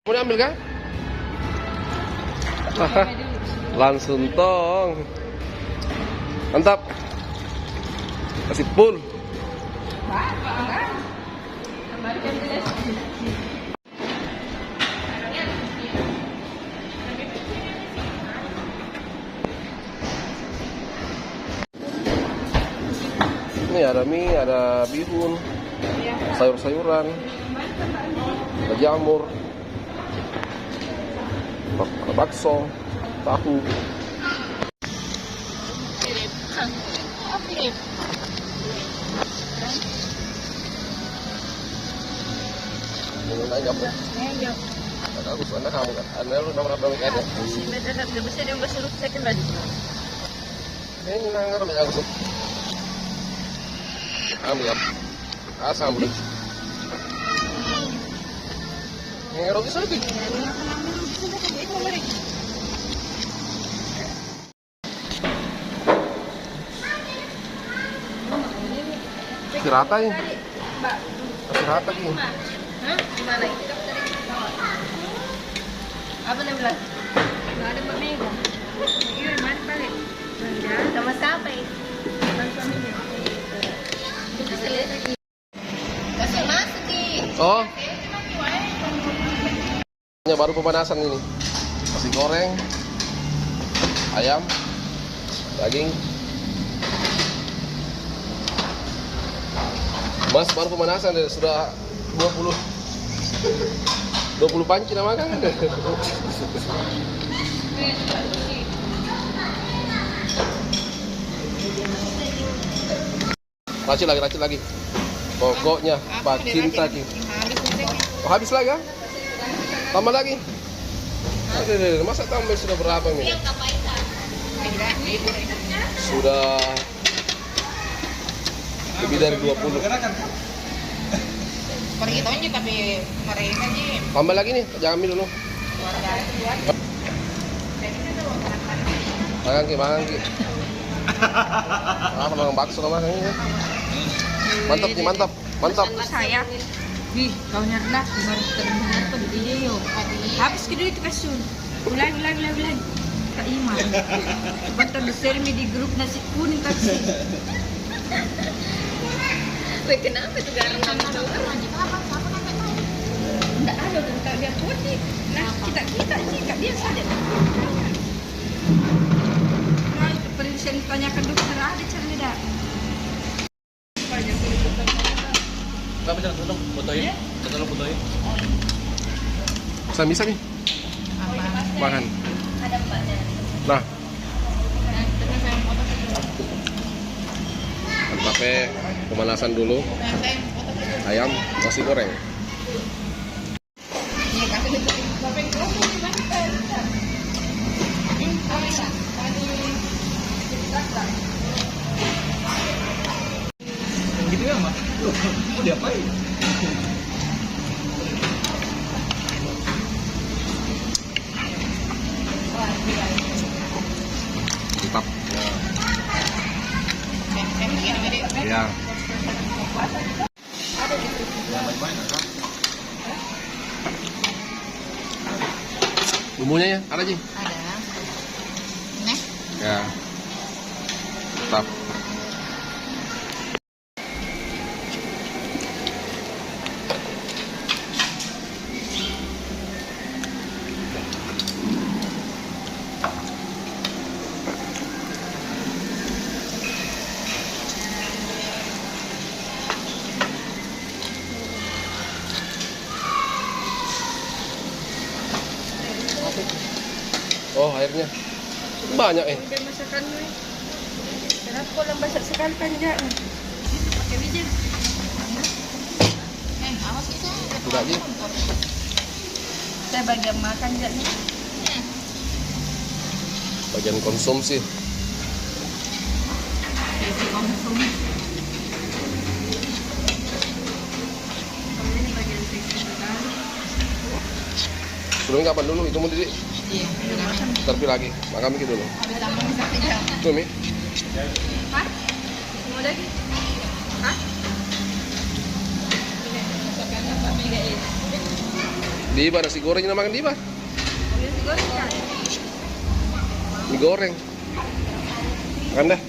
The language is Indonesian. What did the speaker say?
Mau diambil kan? Langsung tong. Mantap. Kasih full. Ini ada mie, ada bihun, sayur-sayuran, ada jamur, ada bakso, tahu. Bagus, anak kamu kan? Anak lu nomor berapa kan? Ini nangar banyak aku. Ambil, asam boleh. Ngerok itu lagi. Rata ini. Rata ini. Gimana itu? Apa dia bilang? Nggak ada Mbak Mega. Iya, mana balik? Sama siapa ini? Sama suaminya. Itu selesai. Kasih masuk Ki. Oh. Ini baru pemanasan ini. Nasi goreng, ayam, daging. Mas baru pemanasan sudah 20 panci nama kan? Racik lagi. Pokoknya Pak Cinta Ki. Oh, habis lagi ya? Tambah lagi. Aduh, masa tambah sudah berapa ini? Sudah lebih dari 20. Pergi tahun juga tapi mereka aja. Tambah lagi nih, jangan ambil dulu. Makan Ki. Ah, makan bakso sama ini. Mantap nih, mantap. Saya. Wih, kau nyernak baru terdengar apa di video. Habis kedua itu kasun. Ulang. Kak Iman. Betul besar di grup nasi kuning kasih. Wih, kenapa tuh garam sama itu? Enggak ada tuh kalau dia putih. Nah, kita sih enggak biasa deh. Nah, itu periksa ditanyakan dokter ada cara tidak? Enggak bisa tolong fotoin. Tolong fotoin. Bisa nih. Apa? Makan. Ada mbaknya. Nah, Terus saya foto dulu. pakai pemanasan dulu. Ayam, nasi goreng. Ini kasih dulu. Gitu ya, Mas. Mau diapain? Mantap. Ya. Bumbunya ya, ada Ji? Ada. Nih. Ya. Mantap. Oh, airnya banyak Udah masakan nih. Kenapa kau masak sekali panjang? Pakai wijen. Awas kita. Enggak Ji. Saya bagian makan enggak nih? Bagian konsumsi. Isi konsumsi. Ini bagian seksi sekali. Sebelumnya kapan dulu? Itu mau Didi? Iya, Terpi lagi. Makan mikir dulu. tambah 1 jam. Tuh, Mi. Hah? Mau lagi? Hah? Ini masakan apa Mega ini? Di ba nasi goreng na makan di ba? Udah digoreng kan? Digoreng. Makan dah.